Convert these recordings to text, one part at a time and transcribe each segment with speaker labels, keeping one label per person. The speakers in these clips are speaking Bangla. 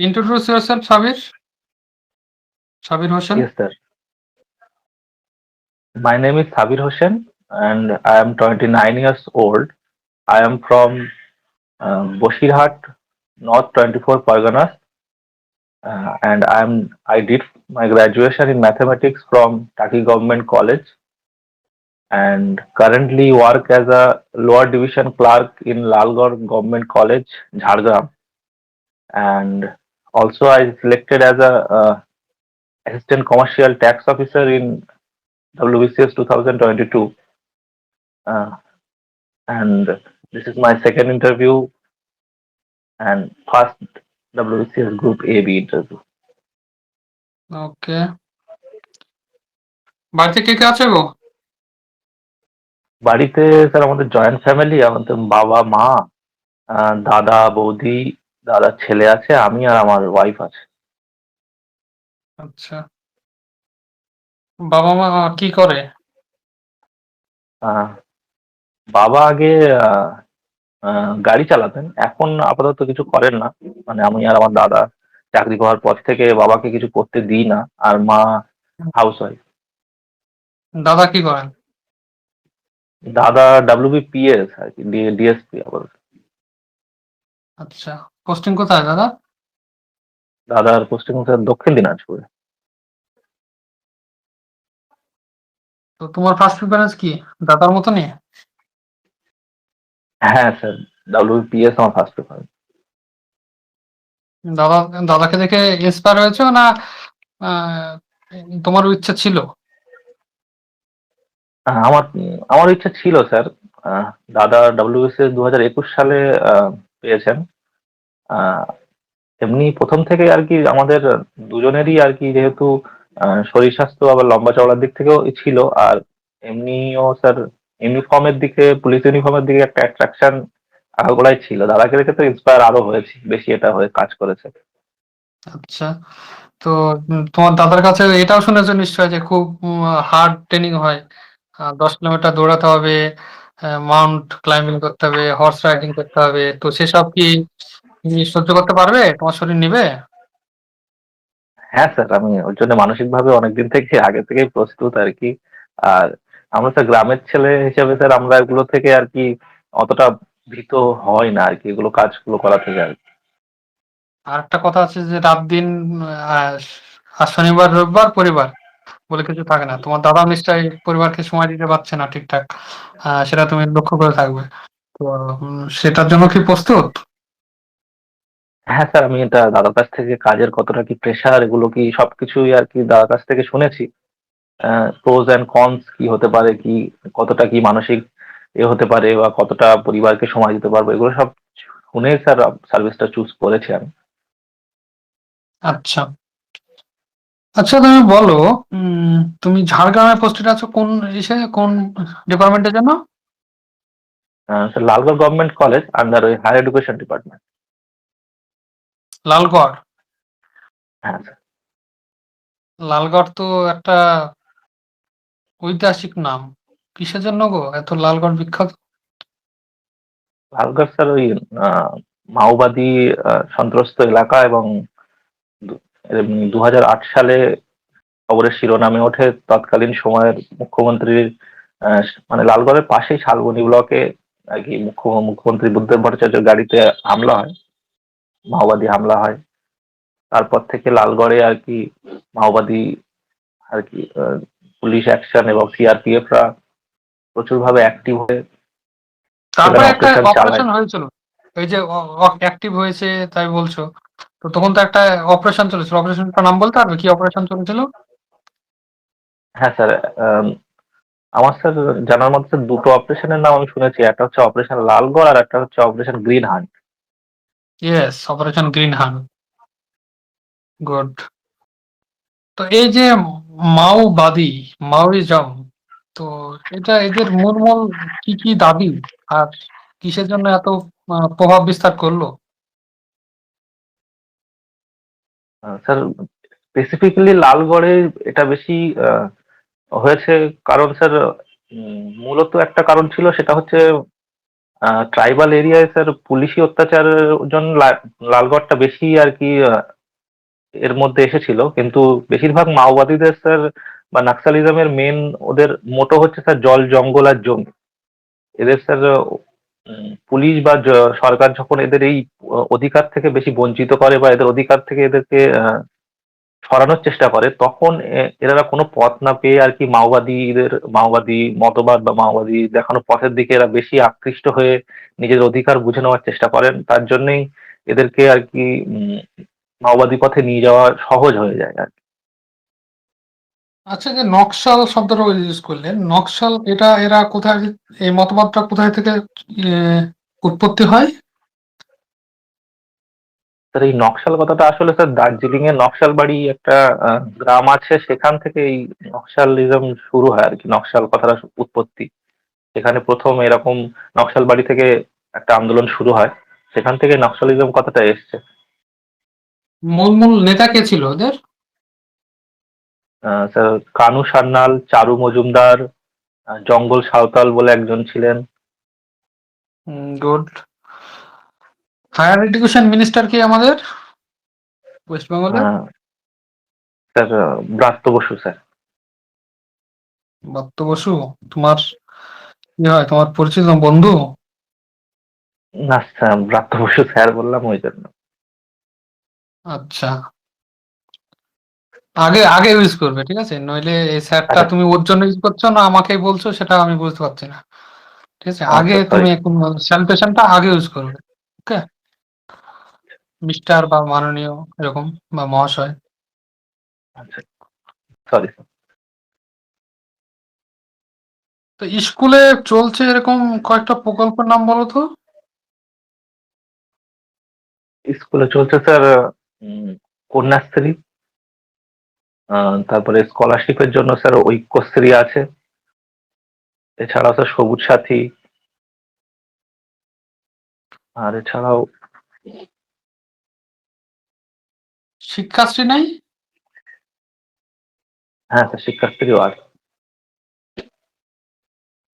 Speaker 1: Introduce yourself, Sabir. Sabir Hossain.
Speaker 2: Yes, sir. My name is Sabir Hossain, and I am 29 years old. I am from Bosirhat, North 24 Parganas, and I did my graduation in mathematics from Taki Government College, and currently work as a lower division clerk in Lalgore Government College, Jhargram, and also I selected as a assistant commercial tax officer in WBCS 2022. Uh, and this is my second interview and first WCS Group AB interview.
Speaker 1: Okay. বাড়িতে কে কে আছে গো?
Speaker 2: বাড়িতে স্যার আমাদের জয়েন্ট ফ্যামিলি, আমাদের বাবা মা, দাদা বৌদি, দাদার ছেলে আছে, আমি আর আমার ওয়াইফ আছে।
Speaker 1: আচ্ছা। বাবা মা কি করে?
Speaker 2: আহ, বাবা আগে গাড়ি চালাতেন, এখন আপাতত কিছু করেন না। মানে আমি আর আমার দাদা চাকরি করার পর থেকে বাবাকে কিছু করতে দিই না, আর মা হাউস ওয়াইফ।
Speaker 1: দাদা কি করেন?
Speaker 2: দাদা WBPS আর কি, ডিএসপি আপাতত।
Speaker 1: আচ্ছা। পোস্টিং কোথায় দাদা?
Speaker 2: দাদার পোস্টিং হচ্ছে দক্ষিণ দিনাজপুরে।
Speaker 1: তো তোমার ফার্স্ট প্রিফারেন্স কি? দাদার মতনই?
Speaker 2: হ্যাঁ স্যার, WBPS আমার ফার্স্ট প্রেফারেন্স।
Speaker 1: দাদা দাদাকে দেখে ইন্সপায়ার হয়েছো না আহ, তোমারও ইচ্ছা ছিল?
Speaker 2: আমার আমার ইচ্ছা ছিল স্যার। আহ, দাদা WBCS 2021 সালে পেয়েছেন। আহ, এমনি প্রথম থেকে আর কি আমাদের দুজনেরই আর কি, যেহেতু শরীর স্বাস্থ্য আবার লম্বা চওড়ার দিক থেকেও ছিল, আর এমনিও স্যার ইউনিফর্মের দিকে, পুলিশ ইউনিফর্মের দিকে একটা অ্যাট্রাকশন আগাগোড়াই ছিল। দাদাকে দেখে তো ইন্সপায়ার আরো হয়েছি, বেশি এটা হয়ে কাজ করেছে।
Speaker 1: আচ্ছা। তো তোমার দাদার কাছে এটাও শুনেছো নিশ্চয় যে খুব হার্ড ট্রেনিং হয়। 10 কিলোমিটার দৌড়াতে হবে, মাউন্ট ক্লাইম্বিং করতে হবে, হর্স রাইডিং করতে হবে। তো সেসব কি তুমি সহ্য করতে পারবে? তোমার শরীর নিবে?
Speaker 2: হ্যাঁ স্যার, আমি ওর জন্য মানসিকভাবে অনেকদিন থেকে আগে থেকেই প্রস্তুত আর কি। আর আমরা স্যার গ্রামের ছেলে হিসেবে স্যার আমরা এগুলো থেকে আর কি অতটা ভীত হয় না আর কি, এগুলো কাজগুলো করা থেকে আর কি।
Speaker 1: আর একটা কথা আছে যে রাত দিন আহ, আর শনিবার রবিবার পরিবার বলে কিছু থাকে না। তোমার দাদা নিশ্চয়ই পরিবারকে সময় দিতে পারছে না ঠিকঠাক। সেটা তুমি লক্ষ্য করে থাকবে। তো সেটার জন্য কি প্রস্তুত?
Speaker 2: হ্যাঁ স্যার, আমি এটা দাদার কাছ থেকে কাজের কতটা কি প্রেশার, এগুলো কি সবকিছুই আর কি দাদার কাছ থেকে শুনেছি। প্রোজ অ্যান্ড কনস কি হতে পারে, কি কতটা কি মানসিক হতে পারে, বা কতটা পরিবারকে সময় দিতে পারবো, এগুলো সব শুনে স্যার সার্ভিসটা চুজ করেছি আমি।
Speaker 1: আচ্ছা। আচ্ছা তুমি বলো, তুমি ঝাড়গ্রামে পোস্টেড আছো কোন কোন ডিপার্টমেন্টের জন্য?
Speaker 2: Sir Lalgarh government college under ওই হায়ার এডুকেশন ডিপার্টমেন্ট।
Speaker 1: লালগড়।
Speaker 2: হ্যাঁ স্যার।
Speaker 1: লালগড় তো একটা ঐতিহাসিক নাম। কিসের জন্য গো এত লালগড় বিখ্যাত?
Speaker 2: লালগড় স্যার ওই মাওবাদী সন্ত্রস্ত এলাকা, এবং 2008 সালে খবরের শিরোনামে ওঠে তৎকালীন সময়ের মুখ্যমন্ত্রীর, মানে লালগড়ের পাশেই শালবনী ব্লকে আর কি মুখ্যমন্ত্রী বুদ্ধদেব ভট্টাচার্যের গাড়িতে হামলা হয়, মাওবাদী হামলা হয়। তারপর থেকে লালগড়ে আর কি মাওবাদী আর কি পুলিশ অ্যাকশন এবং সিআরপিএফ রা প্রচুর ভাবে অ্যাক্টিভ হয়ে সেখানে
Speaker 1: তারপরে একটা
Speaker 2: অপারেশন চালায়।
Speaker 1: অপারেশন হয়েছিল, এই যে অ্যাক্টিভ হয়েছে তাই বলছো। তো তখন তো একটা অপারেশন চলেছিল, অপারেশনটার নাম বলতে পারবে কি অপারেশন চলেছিল?
Speaker 2: হ্যাঁ স্যার, আমার স্যার জানার মধ্যে দুটো অপারেশনের নাম আমি শুনেছি, একটা হচ্ছে অপারেশন লালগড় আর একটা হচ্ছে operation green hunt.
Speaker 1: Yes, operation green hunt. Good. তো এই যে মাওবাদী, মাওইজম, তো এটা এদের মূল কি কি দাবি আর কিসের জন্য এত প্রভাব বিস্তার করলো?
Speaker 2: স্যার স্পেসিফিক্যালি লালগড়ে এটা বেশি হয়েছে, কারণ স্যার মূলত একটা কারণ ছিল, সেটা হচ্ছে ট্রাইবাল এরিয়ায় স্যার পুলিশি অত্যাচারের জন্য লালগড়টা বেশি আর কি এর মধ্যে এসেছিল, কিন্তু বেশিরভাগ মাওবাদীদের স্যার বা নাক্সালিজমের মেন ওদের মোটো হচ্ছে স্যার জল জঙ্গল আর জমি। এদের স্যার পুলিশ বা সরকার যখন এদের এই অধিকার থেকে বেশি বঞ্চিত করে বা এদের অধিকার থেকে এদেরকে সরানোর চেষ্টা করে, তখন এরা কোনো পথ না পেয়ে আর কি মাওবাদী মতবাদ বা মাওবাদী দেখানো পথের দিকে এরা বেশি আকৃষ্ট হয়ে নিজের অধিকার বুঝে নেওয়ার চেষ্টা করেন। তার জন্যই এদেরকে আর কি মাওবাদী পথে নিয়ে যাওয়া সহজ হয়ে যায় আর কি।
Speaker 1: আচ্ছা, যে নকশাল শব্দটা ইউজ করলেন, নকশাল এটা এরা কোথায়, এই মতবাদটা কোথায় থেকে আহ, উৎপত্তি হয়?
Speaker 2: স্যার এই নকশাল কথাটা আসলে স্যার দার্জিলিং এর নকশালবাড়ি একটা গ্রাম আছে, সেখান থেকে এই নকশালিজম শুরু হয় আর কি, নকশাল কথাটা উৎপত্তি। সেখানে প্রথম এরকম নকশালবাড়ি থেকে একটা আন্দোলন শুরু হয়, সেখান থেকে নকশালিজম কথাটা এসছে।
Speaker 1: মূল মূল নেতা কে ছিল ওদের?
Speaker 2: স্যার কানু সান্যাল, চারু মজুমদার, জঙ্গল সাঁওতাল বলে একজন ছিলেন।
Speaker 1: গুড। হায়ার এডুকেশন মিনিস্টার কি আমাদের ওয়েস্ট বেঙ্গলের?
Speaker 2: আহ, স্যার ব্রাত্য বসু স্যার।
Speaker 1: ব্রাত্য বসু। তোমার কি হয়, তোমার পরিচিত বন্ধু?
Speaker 2: না স্যার, ব্রাত্য বসু স্যার বললাম ওই জন্য।
Speaker 1: আচ্ছা, আগে আগে ইউজ করবে, ঠিক আছে? নইলে এই স্যারটা
Speaker 2: আচ্ছা
Speaker 1: তুমি ওর জন্য ইউজ করছো না আমাকেই বলছো, সেটা আমি বুঝতে পারছি না। ঠিক আছে, আগে
Speaker 2: আচ্ছা, সরি।
Speaker 1: তুমি স্যালুটেশনটা আগে ইউজ করবে। ওকে, মিস্টার বা মাননীয় এরকম, বা মহাশয়।
Speaker 2: আচ্ছা, সরি স্যার।
Speaker 1: তো স্কুলে চলছে এরকম কয়েকটা প্রকল্পের নাম বলো তো।
Speaker 2: স্কুলে চলছে স্যার কন্যাশ্রী, তারপরে স্কলারশিপের জন্য স্যার ঐক্যশ্রী আছে, এছাড়াও স্যার সবুজ সাথী, আর এছাড়াও
Speaker 1: শিক্ষাশ্রী নাই?
Speaker 2: হ্যাঁ স্যার শিক্ষাশ্রীও আছে।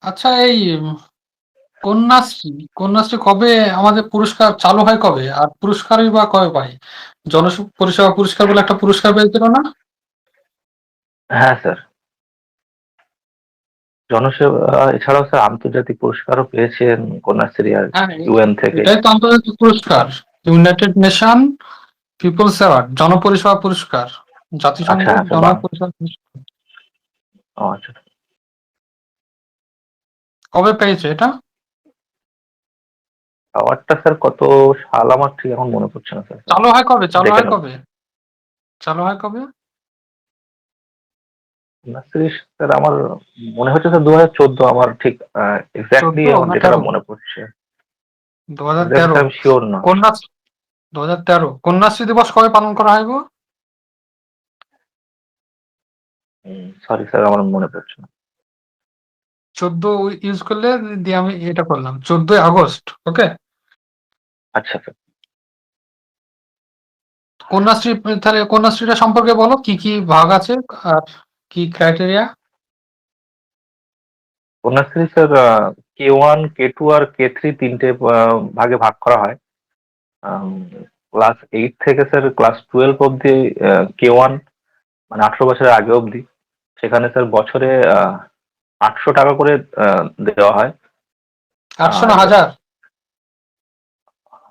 Speaker 1: আচ্ছা, এই কন্যাশ্রী, কন্যাশ্রী কবে আমাদের পুরস্কার চালু হয় কবে, আর পুরস্কারই বা কবে পাই? পরিষেবা পুরস্কার বলে একটা পুরস্কার পেয়েছিল না?
Speaker 2: হ্যাঁ স্যার, জনসেবা এছাড়াও স্যার আন্তর্জাতিক পুরস্কারও পেয়েছেন কন্যাশ্রী আর
Speaker 1: হ্যাঁ,
Speaker 2: ইউএন থেকে।
Speaker 1: এটাই তো আন্তর্জাতিক পুরস্কার। ইউনাইটেড নেশন পিপলস অ্যাওয়ার্ড, জনপরিষেবা পুরস্কার,
Speaker 2: আচ্ছা,
Speaker 1: জাতিসংঘের
Speaker 2: আচ্ছা,
Speaker 1: জনপরিষেবা পুরস্কার।
Speaker 2: ও আচ্ছা।
Speaker 1: কবে পেয়েছে এটা?
Speaker 2: অ্যাওয়ার্ডটা স্যার কত সাল আমার ঠিক এখন মনে পড়ছে না স্যার,
Speaker 1: চালু হয় কবে, চালু
Speaker 2: দেখে
Speaker 1: হয়
Speaker 2: নেব।
Speaker 1: কবে, চালু হয় কবে?
Speaker 2: কন্যাশ্রী স্যার আমার মনে হচ্ছে স্যার 2014, আমার ঠিক এক্স্যাক্টলি
Speaker 1: 14
Speaker 2: আমার
Speaker 1: না
Speaker 2: ডেটাটা
Speaker 1: 13?
Speaker 2: মনে পড়ছে।
Speaker 1: দু হাজার
Speaker 2: এক্স্যাক্ট
Speaker 1: তেরো
Speaker 2: আমি শিওর না।
Speaker 1: কন্যা 2013 কন্যাশ্রী দিবস কবে পালন করা হয় গো?
Speaker 2: সরি স্যার, আমার মনে পড়ছে না।
Speaker 1: 14 ইউজ করলে, দিয়ে আমি এটা করলাম 14ই আগস্ট। ওকে।
Speaker 2: আচ্ছা স্যার।
Speaker 1: কন্যাশ্রী, তাহলে কন্যাশ্রীটা সম্পর্কে বলো, কি কি ভাগ আছে আর কি criteria?
Speaker 2: Kanyashree sir K1, K2 আর K3 তিনটে ভাগে ভাগ করা হয়। ক্লাস 8 থেকে স্যার ক্লাস 12 অব্দি K1, মানে 18 বছরের আগে অব্দি। সেখানে স্যার বছরে 800 টাকা করে দেওয়া হয়।
Speaker 1: 800 না
Speaker 2: আর
Speaker 1: 1000?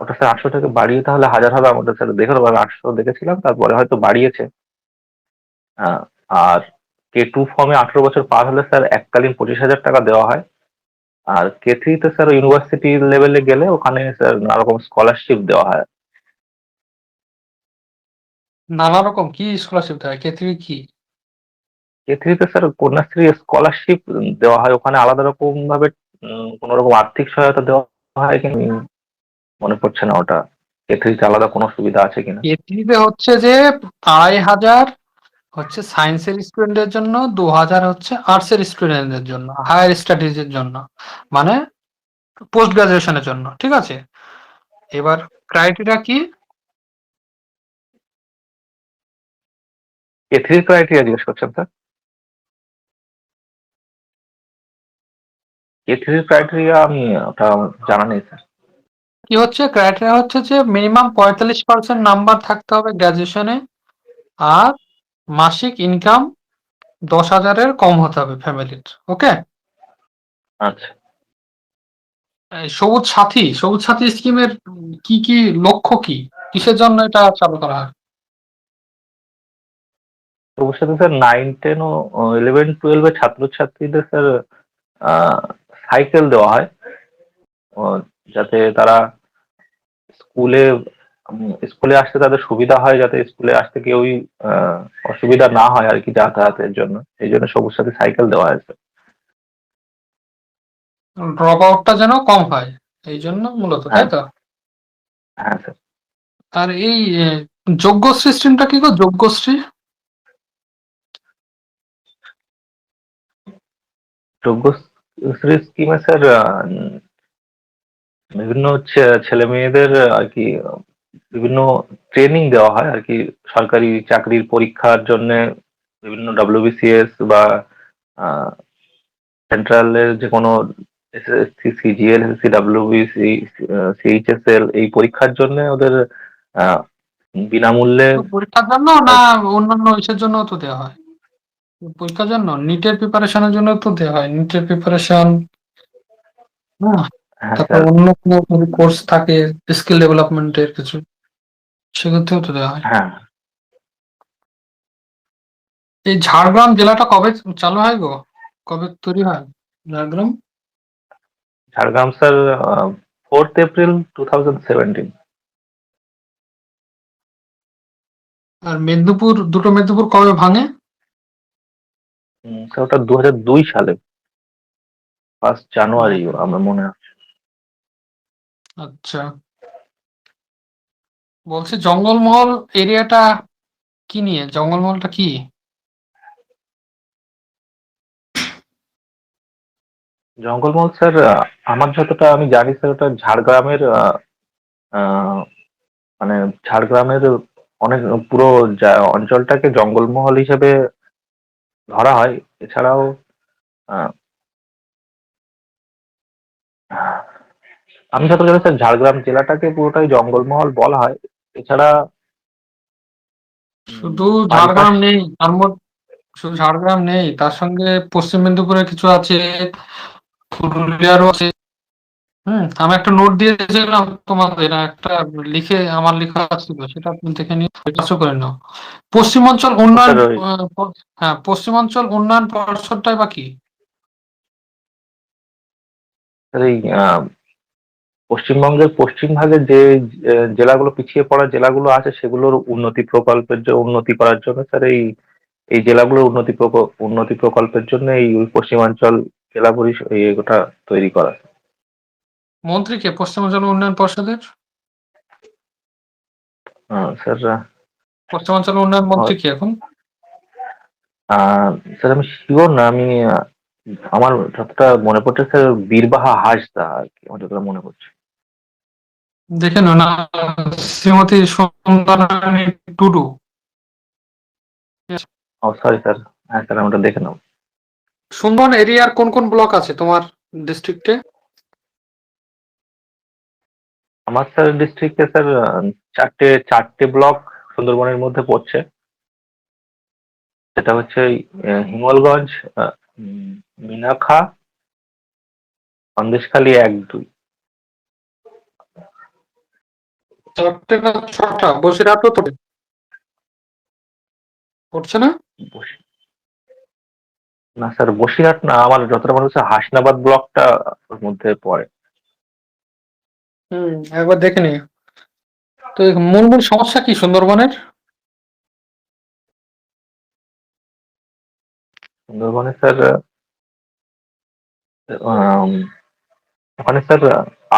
Speaker 2: ওটা স্যার 800 থেকে বাড়িয়ে তাহলে 1000 হবে, আমাদের স্যার দেখে নেবো, 800 দেখেছিলাম, তারপরে হয়তো বাড়িয়েছে। আহ, আর K2 ফর্মে 18 বছর পার হলে স্যার এককালীন 25,000 টাকা দেওয়া হয়। আর K3 তে স্যার ইউনিভার্সিটি লেভেলে গেলে ওখানে স্যার নানা রকম স্কলারশিপ দেওয়া হয়।
Speaker 1: নানা রকম কি স্কলারশিপ দেয়, ক্ষেত্রে কি?
Speaker 2: K3 তে স্যার কন্যাশ্রী স্কলারশিপ দেওয়া হয়, ওখানে আলাদা রকম ভাবে কোনো রকম আর্থিক সহায়তা দেওয়া হয় কিনা মনে পড়ছে না ওটা। K3 তে আলাদা কোনো সুবিধা আছে কিনা।
Speaker 1: ক্ষেত্রে হচ্ছে যে 2,500 হচ্ছে সায়েন্সের স্টুডেন্টদের জন্য, 2,000 হচ্ছে আর্টসের স্টুডেন্টদের জন্য, হায়ার স্টাডিজ এর জন্য, মানে পোস্ট গ্রাজুয়েশনের জন্য, ঠিক আছে? এবার ক্রাইটেরিয়া কি?
Speaker 2: K3 ক্রাইটেরিয়া জিজ্ঞেস করছেন স্যার? A3 ক্রাইটেরিয়া আমি ওটা আমার জানা নেই স্যার।
Speaker 1: কি হচ্ছে ক্রাইটেরিয়া হচ্ছে যে মিনিমাম 45% নাম্বার থাকতে হবে গ্র্যাজুয়েশনে, আর মাসিক ইনকাম 10,000-এর কম হতে হবে ফ্যামিলির। ওকে।
Speaker 2: আচ্ছা,
Speaker 1: সবুজ সাথী স্কিমের কি কি লক্ষ্য, কি কিসের জন্য এটা চালু করা হয়?
Speaker 2: তো ওর সাথে স্যার 9, 10 ও 11, 12 এর ছাত্রছাত্রীদের স্যার আহ, সাইকেল দেওয়া হয়, ও, যাতে তারা স্কুলে স্কুলে আসতে তাদের সুবিধা হয়, যাতে স্কুলে আসতে কেউই আহ, অসুবিধা না হয় আর কি যাতায়াতের জন্য, এই জন্য সবুজ সাথী সাইকেল দেওয়া হয়েছে।
Speaker 1: ড্রপ আউটটা যেন কম হয়, এই জন্য মূলত, তাই
Speaker 2: হ্যাঁ,
Speaker 1: তো?
Speaker 2: হ্যাঁ স্যার।
Speaker 1: আর এই যোগ্যশ্রী স্ট্রিমটা কি গো, যোগ্যশ্রী?
Speaker 2: যোগ্যশ্রী স্কিমে স্যার বিভিন্ন ছেলে মেয়েদের আর কি বিভিন্ন ট্রেনিং দেওয়া হয় আর কি, সরকারি চাকরির পরীক্ষার জন্য বিভিন্ন ডব্লিউবিসিএস বা সেন্ট্রালের যে কোনো SSC, CGL, SSC, WBC, CHSL, এই পরীক্ষার জন্য ওদের আহ, বিনামূল্যে।
Speaker 1: তো পরীক্ষার জন্য না
Speaker 2: আর-
Speaker 1: অন্যান্য ইসের জন্য তো দেওয়া হয়? পরীক্ষার জন্য, নিটের প্রিপারেশনের জন্য তো দেওয়া হয়, নিটের প্রিপারেশন।
Speaker 2: হ্যাঁ
Speaker 1: তারপর
Speaker 2: স্যার।
Speaker 1: অন্য কোনো যদি কোর্স থাকে স্কিল ডেভেলপমেন্টের কিছু, সেক্ষেত্রেও তো দেওয়া হয়।
Speaker 2: হ্যাঁ,
Speaker 1: এই ঝাড়গ্রাম জেলাটা কবে চালু হয় গো? কবে তৈরি হয় Jhargram?
Speaker 2: Jhargram sir 4th April 2017।
Speaker 1: আর মেদিনীপুর, দুটো মেদিনীপুর কবে ভাঙে?
Speaker 2: স্যার ওটা 2002 সালে 1 জানুয়ারি আমার মনে আছে।
Speaker 1: আচ্ছা, বলছি জঙ্গলমহল এরিয়াটা কি নিয়ে, জঙ্গলমহলটা কি?
Speaker 2: জঙ্গলমহল স্যার আমার যতটা আমি জানি স্যার ওটা ঝাড়গ্রামের আহ, মানে ঝাড়গ্রামের অনেক পুরো অঞ্চলটাকে জঙ্গলমহল হিসেবে ধরা হয়। এছাড়াও আহ, আমি যত জানি স্যার ঝাড়গ্রাম জেলাটাকে পুরোটাই জঙ্গলমহল বলা হয়। এছাড়া
Speaker 1: শুধু
Speaker 2: পারিপাশ
Speaker 1: ঝাড়গ্রাম নেই তার মধ্যে, শুধু ঝাড়গ্রাম নেই, তার সঙ্গে পশ্চিম মেদিনীপুরে কিছু আছে, পুরুলিয়ারও আছে। আমি একটা নোট দিয়েছিলাম তোমাদের, একটা লিখে আমার লেখা ছিল, সেটা তুমি দেখে নিয়ে কাজও করে নাও। পশ্চিমাঞ্চল উন্নয়ন
Speaker 2: স্যার ওই
Speaker 1: হ্যাঁ, পশ্চিমাঞ্চল উন্নয়ন পর্ষদটাই বা কি?
Speaker 2: স্যার এই পশ্চিমবঙ্গের পশ্চিম ভাগের যে জেলাগুলো, পিছিয়ে পড়া জেলাগুলো আছে, সেগুলোর উন্নতি করার জন্য স্যার এই জেলাগুলোর উন্নতি প্রকল্পের জন্য এই পশ্চিমাঞ্চল জেলা পরিষদ ওটা তৈরি করা।
Speaker 1: মন্ত্রী কে পশ্চিমাঞ্চল উন্নয়ন পর্ষদের?
Speaker 2: স্যার
Speaker 1: পশ্চিমাঞ্চল উন্নয়ন মন্ত্রী কি এখন?
Speaker 2: আহ, স্যার আমি শিওর না, আমি আমার যতটা মনে পড়ছে স্যার বীরবাহা হাসদা আর কি, আমার যতটা মনে পড়ছে।
Speaker 1: দেখে নাও না, শ্রীমতী সুন্দরানী টুডু।
Speaker 2: ও সরি স্যার। হ্যাঁ স্যার, আমি ওটা দেখে নেবো।
Speaker 1: সুন্দরবন এরিয়ার কোন কোন ব্লক আছে তোমার ডিস্ট্রিক্টে?
Speaker 2: আমার স্যার ডিস্ট্রিক্টে স্যার চারটে চারটে ব্লক সুন্দরবনের মধ্যে পড়ছে। সেটা হচ্ছে হিঙ্গলগঞ্জ, আহ, মিনাখা, সন্দেশখালী 1, 2।
Speaker 1: চারটে না ছটা? বসিরহাটও তো পড়ছে না?
Speaker 2: বসি- না স্যার, বসিরহাট না, আমার যতটা মনে হচ্ছে হাসনাবাদ ব্লকটা ওর মধ্যে পড়ে।
Speaker 1: একবার দেখে নি। তো এই মূল মূল সমস্যা কি সুন্দরবনের?
Speaker 2: সুন্দরবনে স্যার আম, ওখানে স্যার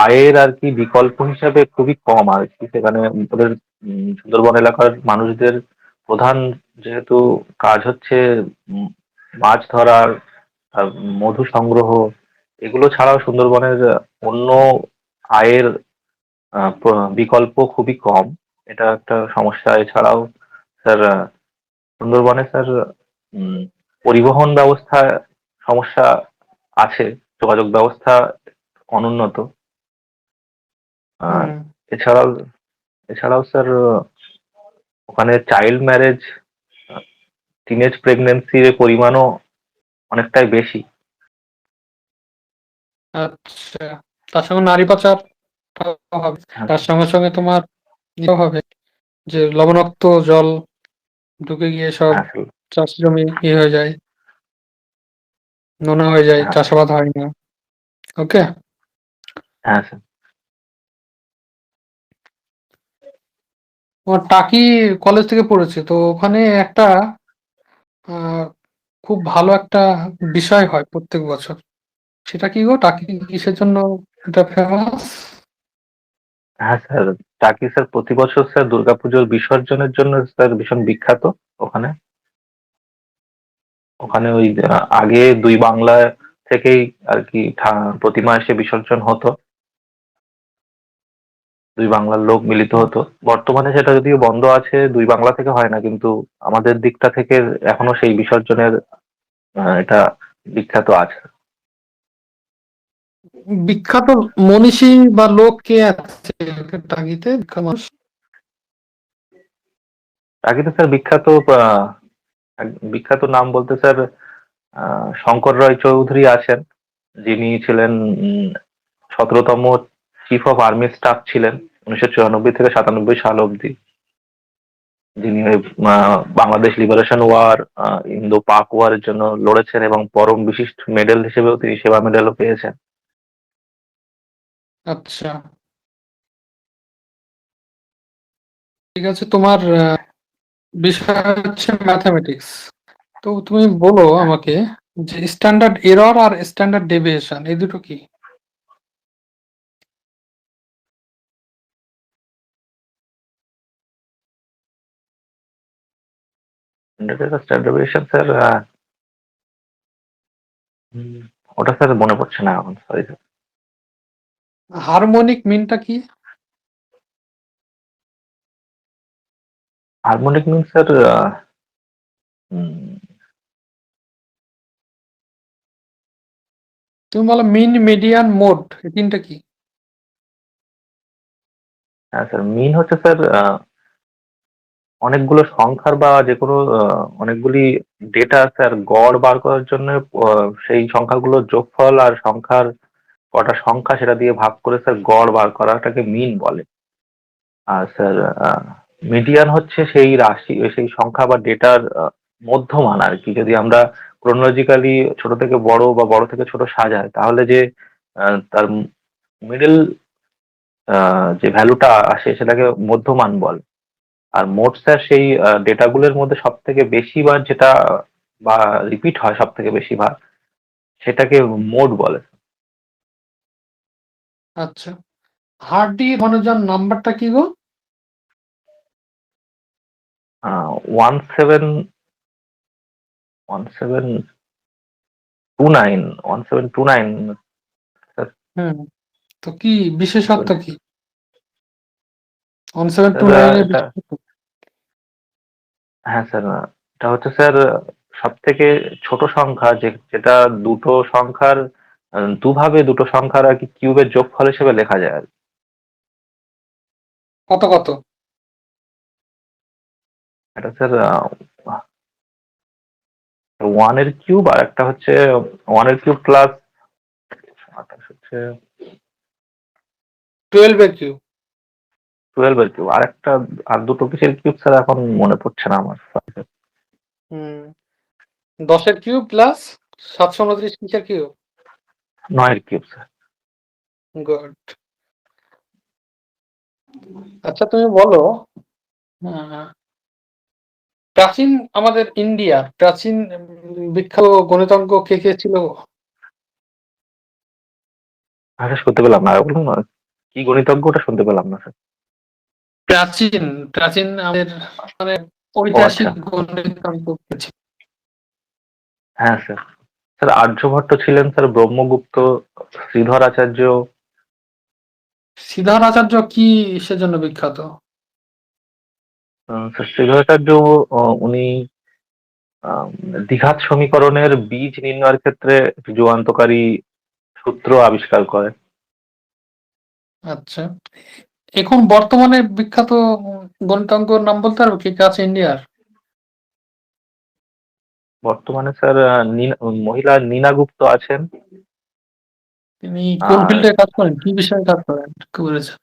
Speaker 2: আয়ের আর কি বিকল্প হিসাবে খুবই কম আর কি, সেখানে ওদের সুন্দরবন এলাকার মানুষদের প্রধান যেহেতু কাজ হচ্ছে উম, মাছ ধরার আর মধু সংগ্রহ, এগুলো ছাড়াও সুন্দরবনের অন্য আয়ের বিকল্প খুবই কম। এটা একটা সমস্যা। এছাড়াও স্যার সুন্দরবনে স্যার উম, পরিবহন ব্যবস্থা সমস্যা আছে। যোগাযোগ ব্যবস্থা অনুন্নত। আর
Speaker 1: হুম।
Speaker 2: এছাড়াও এছাড়াও স্যার ওখানে চাইল্ড ম্যারেজ, টিনেজ প্রেগন্যান্সির পরিমাণও অনেকটাই বেশি।
Speaker 1: আচ্ছা, তার সঙ্গে নারী পাচার হবে,
Speaker 2: হ্যাঁ
Speaker 1: তার
Speaker 2: স্যার।
Speaker 1: সঙ্গে সঙ্গে তোমার ইয়ে হবে যে লবণাক্ত জল ঢুকে গিয়ে সব
Speaker 2: হ্যাঁ স্যার।
Speaker 1: চাষ জমি ইয়ে হয়ে যায়, নোনা হয়ে যায়,
Speaker 2: হ্যাঁ স্যার।
Speaker 1: চাষাবাদ হয় না। ওকে।
Speaker 2: হ্যাঁ স্যার।
Speaker 1: তোমার টাকি কলেজ থেকে পড়েছে, তো ওখানে একটা আহ, খুব ভালো একটা বিষয় হয় প্রত্যেক বছর। সেটা কি গো, টাকি কিসের জন্য এটা ফেমাস?
Speaker 2: হ্যাঁ স্যার, টাকি স্যার প্রতি বছর স্যার দুর্গাপুজোর বিসর্জনের জন্য স্যার ভীষণ বিখ্যাত। ওখানে ওখানে ওই আগে দুই বাংলা থেকেই আর কি প্রতিমা এসে বিসর্জন হতো, দুই বাংলার লোক মিলিত হতো। বর্তমানে সেটা যদিও বন্ধ আছে, দুই বাংলা থেকে হয় না, কিন্তু আমাদের দিকটা থেকে এখনো সেই বিসর্জনের এটা বিখ্যাত আছে।
Speaker 1: বিখ্যাত মনীষী বা লোক কে আছে টাকিতে, বিখ্যাত মানুষ?
Speaker 2: টাকিতে স্যার বিখ্যাত বিখ্যাত নাম বলতে স্যার শঙ্কর রায় চৌধুরী আছেন, যিনি ছিলেন 17তম চিফ অফ আর্মি স্টাফ ছিলেন 1994 থেকে 97 সাল অবধি, যিনি ওই বাংলাদেশ লিবারেশন ওয়ার, ইন্দো পাক ওয়ারের জন্য লড়েছেন এবং পরম বিশিষ্ট মেডেল হিসেবেও তিনি সেবা মেডেলও পেয়েছেন।
Speaker 1: আচ্ছা, ঠিক আছে। তোমার বিষয় হচ্ছে ম্যাথমেটিক্স। তো তুমি বলো আমাকে যে স্ট্যান্ডার্ড এরর আর স্ট্যান্ডার্ড ডেভিয়েশন এই দুটো কি?
Speaker 2: স্ট্যান্ডার্ডাইজেশন স্যার, ওটা স্যার মনে পড়ছে না এখন, সরি স্যার।
Speaker 1: হারমোনিক মিনটা কি?
Speaker 2: হারমোনিক মিন স্যার,
Speaker 1: তুমি বলো মিন, মিডিয়ান, মোড, এই তিনটা কি?
Speaker 2: হ্যাঁ স্যার, মিন হচ্ছে স্যার অনেকগুলো সংখ্যার বা যে কোনো অনেকগুলি ডেটা স্যার গড় বার করার জন্য সেই সংখ্যাগুলোর যোগফল আর সংখ্যার কটা সংখ্যা সেটা দিয়ে ভাগ করে স্যার গড় বার করাটাকে মিন বলে। আর স্যার মিডিয়ান হচ্ছে সেই রাশি, সেই সংখ্যা বা ডেটার মধ্যমান আর কি। যদি আমরা ক্রোনোলজিক্যালি ছোট থেকে বড় বা বড় থেকে ছোট সাজাই, তাহলে যে তার মিডল যে ভ্যালুটা আসে সেটাকে মধ্যমান বলে। আর মোট স্যার সেই ডেটাগুলোর মধ্যে সব থেকে বেশি বার যেটা বা রিপিট হয় সব থেকে বেশি বার, সেটাকে মোড বলে।
Speaker 1: আচ্ছা, হার্ডি ধনজন নাম্বারটা কি গো?
Speaker 2: 1729, 1729
Speaker 1: হুম, তো কি বিশেষত্ব কি
Speaker 2: স্যার।
Speaker 1: 1729 এর
Speaker 2: এটা,
Speaker 1: বিশেষত্ব?
Speaker 2: হ্যাঁ স্যার, এটা হচ্ছে স্যার সব থেকে ছোট সংখ্যা, যেটা দুটো সংখ্যার দুভাবে দুটো সংখ্যার আর কি কিউবের যোগফল হিসেবে লেখা যায় আর কি।
Speaker 1: কত কত?
Speaker 2: এটা স্যার ওয়ান এর কিউব, আর একটা হচ্ছে ওয়ান এর কিউব প্লাস 28 হচ্ছে
Speaker 1: 12 এর কিউব।
Speaker 2: 12 এর কিউব, আর একটা আর দুটো কিসের কিউব স্যার এখন মনে পড়ছে না আমার।
Speaker 1: হুম, 10 এর কিউব প্লাস 729 কিসের কিউব?
Speaker 2: 9 এর কিউব স্যার।
Speaker 1: গুড। আচ্ছা, তুমি বলো আহ, প্রাচীন আমাদের ইন্ডিয়ার প্রাচীন বিখ্যাত গণিতজ্ঞ কে কে ছিল?
Speaker 2: আচ্ছা, শুনতে পেলাম না, আর বলুন না, কি গণিতজ্ঞ ওটা শুনতে পেলাম না স্যার।
Speaker 1: প্রাচীন প্রাচীন আমাদের মানে
Speaker 2: ও আচ্ছা।
Speaker 1: ঐতিহাসিক গণিতজ্ঞ কে ছিল?
Speaker 2: হ্যাঁ স্যার, স্যার আর্যভট্ট ছিলেন স্যার, ব্রহ্মগুপ্ত, শ্রীধর আচার্য।
Speaker 1: সিদ্ধার্থ আচার্য কি সেজন্য বিখ্যাত?
Speaker 2: স্যার শ্রীধর আচার্য উনি আহ, দ্বিঘাত সমীকরণের বীজ নির্ণয়ের ক্ষেত্রে একটি যুগান্তকারী সূত্র আবিষ্কার করে।
Speaker 1: আচ্ছা, এখন বর্তমানে বিখ্যাত গণিতাঙ্কর নাম বলতে পারবো কে কে আছে ইন্ডিয়ার?
Speaker 2: বর্তমানে স্যার মহিলা নীনা গুপ্ত আছেন।
Speaker 1: তিনি কোন
Speaker 2: আর
Speaker 1: ফিল্ডে কাজ করেন, কি বিষয়ে কাজ করেন কি বলেছেন?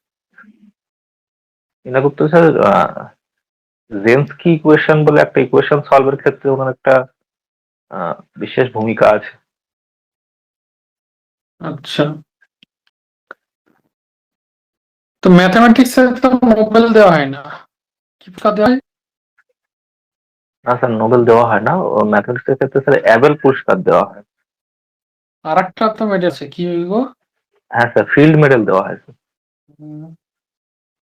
Speaker 2: নীনা গুপ্ত স্যার জেন্সকি ইকুয়েশন বলে একটা ইকুয়েশন সলভের ক্ষেত্রে ওনার একটা বিশেষ ভূমিকা আছে।
Speaker 1: আচ্ছা, তো ম্যাথমেটিক্স এ তো নোবেল দেওয়া হয় না, কি পুরস্কার দেওয়া হয়?
Speaker 2: না স্যার, নোবেল দেওয়া হয় না, ম্যাথমেটিক্স এর ক্ষেত্রে স্যার অ্যাবেল পুরস্কার দেওয়া হয়।
Speaker 1: আর একটা তো মেডেল আছে, কি গো?
Speaker 2: হ্যাঁ স্যার, ফিল্ড মেডেল দেওয়া হয় স্যার।
Speaker 1: উম,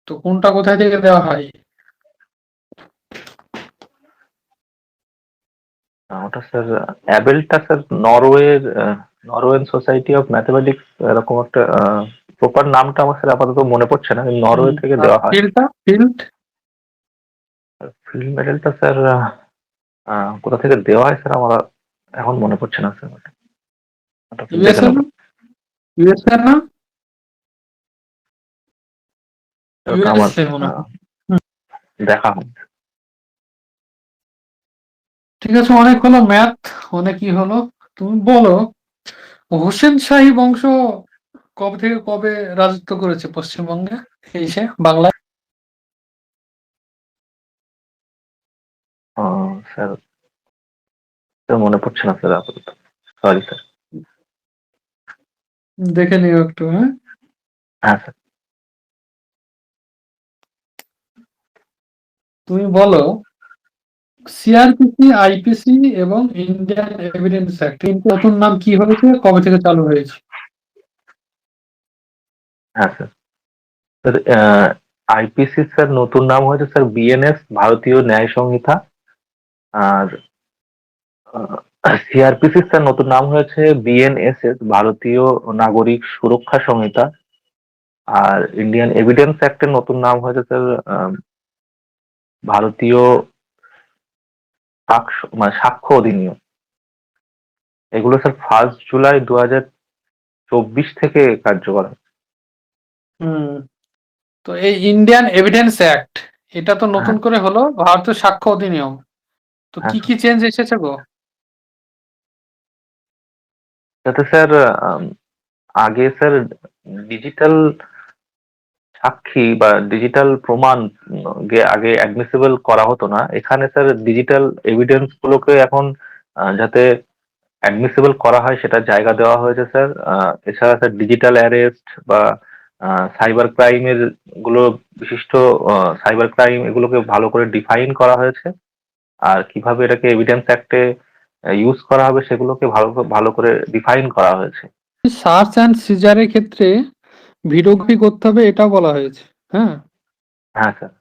Speaker 1: তো কোনটা কোথায় থেকে দেওয়া হয়?
Speaker 2: ওটা স্যার অ্যাবেলটা স্যার নরওয়ের নরওয়েন সোসাইটি অফ ম্যাথমেটিক্স, এরকম একটা প্রপার নামটা আমার স্যার আপাতত মনে পড়ছে না, কিন্তু নরওয়ে থেকে
Speaker 1: আর
Speaker 2: দেওয়া হয়।
Speaker 1: ফিল্ডটা, ফিল্ড
Speaker 2: ফিল্ড মেডেলটা স্যার কোথা থেকে দেওয়া হয় স্যার আমার এখন মনে পড়ছে না স্যার, ওটা একটু দেখে
Speaker 1: ইউএসএ
Speaker 2: নেবো।
Speaker 1: না, ইউএসএ না,
Speaker 2: ওটা আমার
Speaker 1: ইউএসএ মনে হয়। হুম,
Speaker 2: দেখা হয়।
Speaker 1: ঠিক আছে, অনেক হলো ম্যাথ, অনেকই হলো। তুমি বলো, হোসেন শাহী বংশ কবে থেকে কবে রাজত্ব করেছে পশ্চিমবঙ্গে, এই সে বাংলায়?
Speaker 2: স্যার স্যার মনে পড়ছে না স্যার আপাতত, সরি স্যার।
Speaker 1: দেখে নিও একটু, হ্যাঁ।
Speaker 2: হ্যাঁ স্যার।
Speaker 1: তুমি বলো, সিআরপিসি, আইপিসি এবং ইন্ডিয়ান এভিডেন্স অ্যাক্ট কিন্তু নতুন নাম কি হয়েছে, কবে থেকে চালু হয়েছে?
Speaker 2: হ্যাঁ স্যার। স্যার আইপিসি স্যার নতুন নাম হয়েছে স্যার বিএনএস, ভারতীয় ন্যায় সংহিতা। আর সিআরপিসি স্যার নতুন নাম হয়েছে বিএনএসএস, ভারতীয় নাগরিক সুরক্ষা সংহিতা। আর ইন্ডিয়ান এভিডেন্স অ্যাক্টের নতুন নাম হয়েছে স্যার ভারতীয় মানে সাক্ষ্য অধিনিয়ম। এগুলো স্যার 1 জুলাই 2024 থেকে কার্যকর হয়।
Speaker 1: হুম, তো এই ইন্ডিয়ান এভিডেন্স অ্যাক্ট, এটা তো নতুন
Speaker 2: হ্যাঁ।
Speaker 1: করে হলো ভারতীয় সাক্ষ্য অধিনিয়ম, তো
Speaker 2: হ্যাঁ
Speaker 1: কি
Speaker 2: স্যার।
Speaker 1: কি চেঞ্জ এসেছে গো?
Speaker 2: যাতে স্যার আম, আগে স্যার ডিজিটাল সাক্ষী বা ডিজিটাল প্রমাণ আগে অ্যাডমিসিবল করা হতো না, এখানে স্যার ডিজিটাল এভিডেন্স গুলোকে এখন যাতে অ্যাডমিসিবল করা হয় সেটা জায়গা দেওয়া হয়েছে স্যার। এছাড়া স্যার ডিজিটাল অ্যারেস্ট বা সাইবার ক্রাইমের গুলো বিশিষ্ট সাইবার ক্রাইম এগুলোকে ভালো করে ডিফাইন করা হয়েছে। আর কিভাবে এটাকে এভিডেন্স অ্যাক্টে ইউজ করা হবে সেগুলোকে ভালো ভালো করে ডিফাইন করা হয়েছে।
Speaker 1: সার্চ অ্যান্ড সিজারের ক্ষেত্রে ভিডিওগ্রাফি করতে হবে, এটা বলা হয়েছে, হ্যাঁ।
Speaker 2: হ্যাঁ স্যার।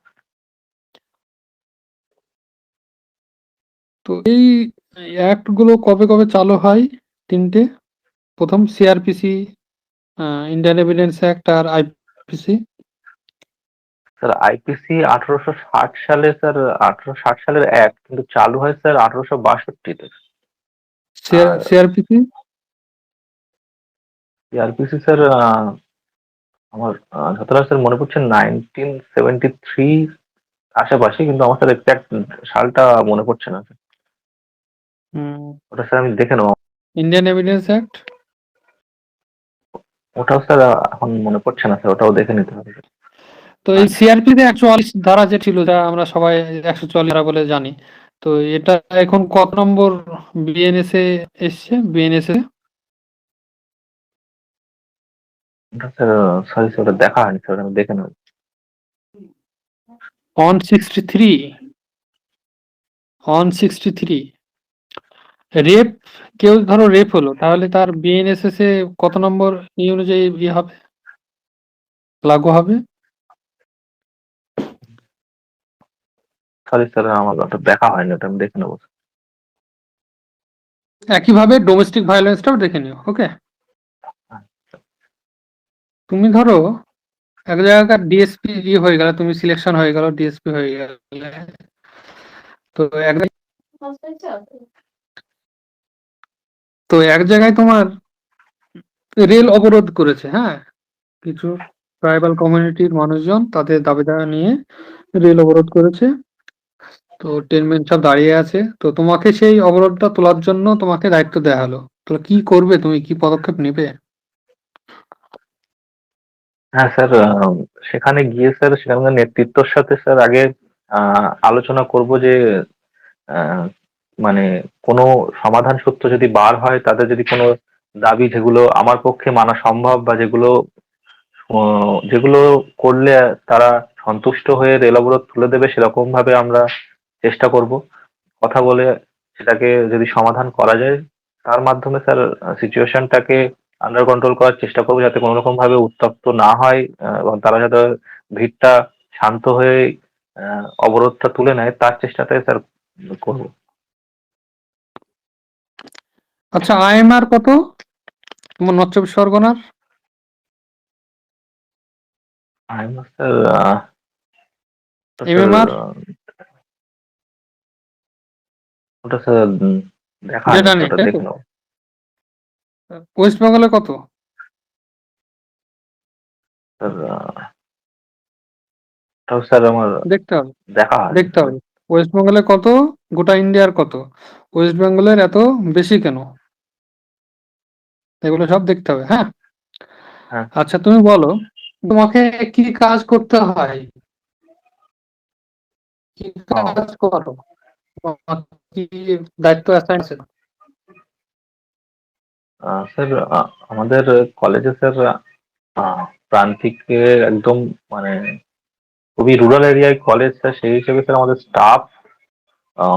Speaker 1: তো এই অ্যাক্ট গুলো কবে কবে চালু হয়? তিনটে, প্রথম সিআরপিসি, ইন্ডিয়ান এভিডেন্স অ্যাক্ট, আর আইপিসি।
Speaker 2: স্যার আইপিসি 1860 সালে স্যার, 1860 সালের অ্যাক্ট, কিন্তু চালু হয় স্যার 1862-তে। আর
Speaker 1: সিআরপিসি
Speaker 2: সিআরপিসি স্যার আমার যতটা স্যার মনে পড়ছে 1973 আশেপাশে, কিন্তু আমার স্যার এক্সাক্ট সালটা মনে পড়ছে না স্যার। ওটা স্যার আমি দেখে নেবো।
Speaker 1: ইন্ডিয়ান এভিডেন্স অ্যাক্ট,
Speaker 2: ওটাও স্যার এখন মনে পড়ছে না স্যার, ওটাও দেখে নিতে হবে স্যার।
Speaker 1: তো এই
Speaker 2: আচ্ছা।
Speaker 1: সিআরপিতে 144 ধারা যে ছিল, যা আমরা সবাই 144 ধারা বলে জানি, তো এটা এখন কত নম্বর বিএনএসএ এসছে, বিএনএসএ?
Speaker 2: ওটা স্যার সরি স্যার, ওটা দেখা হয়নি স্যার, ওটা আমি দেখে নেবো।
Speaker 1: 163, 163। রেপ, কেউ ধরো রেপ হলো, তাহলে তার বিএনএসএস এ কত নম্বর এই অনুযায়ী ইয়ে হবে, লাগু হবে?
Speaker 2: সরি স্যার, আমার ওটা দেখা হয়নি, ওটা আমি দেখে নেবো স্যার।
Speaker 1: একইভাবে ডোমেস্টিক ভায়োলেন্সটাও দেখে নিও, ওকে। তুমি ধরো এক জায়গাকার ডিএসপি ইয়ে হয়ে গেল, তুমি সিলেকশন হয়ে গেল, ডিএসপি হয়ে গেলে, তো এক তো এক জায়গায় তোমার রেল অবরোধ করেছে, হ্যাঁ, কিছু ট্রাইবাল কমিউনিটির মানুষজন তাদের দাবি দাওয়া নিয়ে রেল অবরোধ করেছে। তো ট্রেনম্যান সব দাঁড়িয়ে আছে, তো তোমাকে সেই অবরোধটা তোলার জন্য তোমাকে দায়িত্ব দেওয়া হলো। তো কি করবে তুমি, কি পদক্ষেপ নেবে?
Speaker 2: হ্যাঁ স্যার, সেখানে গিয়ে স্যার সেখানকার নেতৃত্বর সাথে স্যার আগে আলোচনা করব যে আহ, মানে কোনো সমাধান সূত্র যদি বার হয়, তাদের যদি কোনো দাবি যেগুলো আমার পক্ষে মানা সম্ভব বা যেগুলো করলে তারা সন্তুষ্ট হয়ে রেল অবরোধ তুলে দেবে, সেরকম ভাবে আমরা চেষ্টা করব কথা বলে সেটাকে যদি সমাধান করা যায়, তার মাধ্যমে স্যার সিচুয়েশনটাকে আন্ডার কন্ট্রোল করার চেষ্টা করবো, যাতে কোনো রকম ভাবে উত্তপ্ত না হয়, এবং তারা যাতে ভিড়টা শান্ত হয়ে অবরোধটা তুলে নেয়, তার চেষ্টাটাই স্যার করবো।
Speaker 1: আচ্ছা, আইএমআর কত তোমার নর্থ চব্বিশ পরগনার?
Speaker 2: স্যার
Speaker 1: এমএমআর
Speaker 2: ওটা স্যার দেখা হয়নি
Speaker 1: যেটা
Speaker 2: স্যার,
Speaker 1: নেই,
Speaker 2: ওটা
Speaker 1: তাই তো?
Speaker 2: দেখে নেবো।
Speaker 1: ওয়েস্ট বেঙ্গলে কত?
Speaker 2: স্যার ওটাও স্যার আমার
Speaker 1: দেখতে হবে,
Speaker 2: দেখা হয়নি
Speaker 1: দেখতে
Speaker 2: স্যার।
Speaker 1: হবে। ওয়েস্ট বেঙ্গলে কত, গোটা ইন্ডিয়ার কত, ওয়েস্ট বেঙ্গলের এত বেশি কেন, এগুলো সব দেখতে হবে, হ্যাঁ।
Speaker 2: হ্যাঁ।
Speaker 1: আচ্ছা, তুমি বলো, তোমাকে কি কাজ করতে হয়, কি
Speaker 2: ও
Speaker 1: কাজ করো, তোমার কি দায়িত্ব অ্যাসাইন আছে?
Speaker 2: স্যার, আমাদের কলেজে স্যার প্রান্তিক একদম মানে খুবই রুরাল এরিয়ায় কলেজ স্যার, সেই হিসেবে স্যার আমাদের স্টাফ